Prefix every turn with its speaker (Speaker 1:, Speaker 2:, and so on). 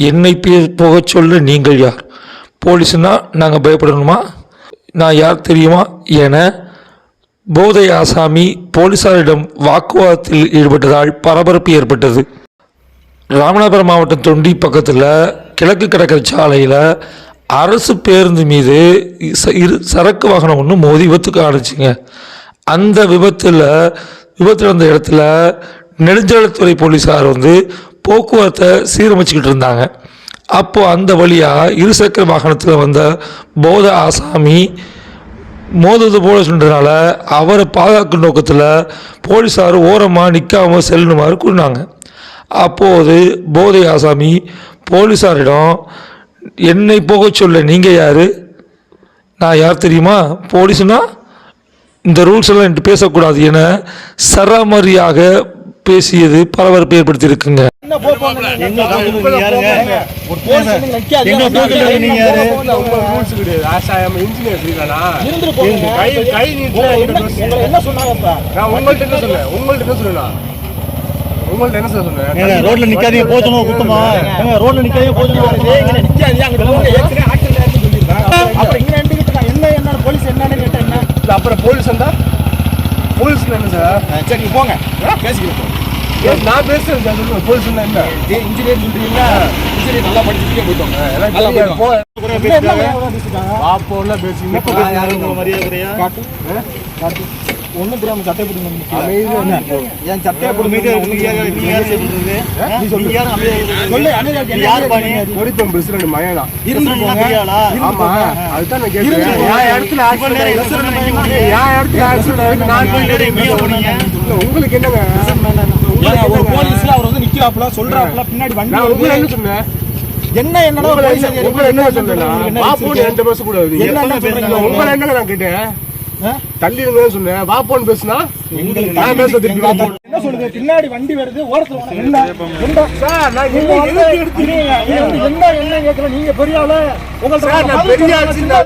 Speaker 1: என்னை போக சொல்ல நீங்கள் யார்? போலீஸ்னா நாங்கள் பயப்படணுமா? நான் யார் தெரியுமா என போதை ஆசாமி போலீசாரிடம் வாக்குவாதத்தில் ஈடுபட்டதால் பரபரப்பு ஏற்பட்டது. ராமநாதபுரம் மாவட்டம் தொண்டி பக்கத்தில் கிழக்கு கடற்கரை சாலையில் அரசு பேருந்து மீது சரக்கு வாகனம் ஒன்று மோதி விபத்துக்கு ஆரம்பிச்சிங்க. அந்த விபத்தில் நடந்த இடத்துல நெடுஞ்சாலைத்துறை போலீஸார் போக்குவரத்தை சீரமைச்சிக்கிட்டு இருந்தாங்க. அப்போது அந்த வழியாக இருசக்கர வாகனத்தில் வந்த போதை ஆசாமி மோதுவது போல சொன்னதுனால அவரை பாதுகாக்கும் நோக்கத்தில் போலீஸார் ஓரமாக நிற்காமல் செல்லணுமாறு கூறினாங்க. அப்போது போதை ஆசாமி போலீஸாரிடம் என்னை போக சொல்ல நீங்கள் யார்? நான் யார் தெரியுமா? போலீஸ்னா இந்த ரூல்ஸ் எல்லாம் என்று பேசக்கூடாது என சரமாரியாக பேசியது பரபரப்பு ஏற்படுத்தியிருக்குங்க.
Speaker 2: ரோட்ல நிக்காதீங்க போச்சணும் குத்தமா ரோட்ல நிக்காதீங்க போச்சணும் என்ன போலீஸ் என்னன்னு கேட்டா என்ன அப்புறம் போலீஸ் வந்தா போலீஸ் என்ன சார்? சரி போங்க பேசிக்கிறேன். நான் பேசுறேன் சார். போலீஸ் என்ன இன்ஜினியர் சொல்றீங்களா? இன்ஜினியர் நல்லா படிச்சுட்டே போயிட்டோம். பாப்போலாம் பேசிங்க. மரியாதையா ஒன்னும் தெரியாம சட்டை போட்டு என் சட்டையை போட்டு ஒருத்தன் பிரசிடண்ட் மயனா ஆமா அதுதான் நான் கேட்கிறேன். உங்களுக்கு என்னங்க ஒரு போலீஸ்ல அவர் நிக்கிறாப்ல சொல்றாப்ல பின்னாடி வண்டி என்ன சொன்னேன் என்ன என்னடா என்ன சொன்னேன் பஸ் கூட உங்களை என்ன நான் கேட்டேன் தள்ளி சொன்னேன் வாப்போன்னு பேசுனா என்ன சொல்லுங்க பின்னாடி வண்டி வருது ஓரத்துல என்ன கேட்கல நீங்க பெரிய ஆளு உங்களுக்கு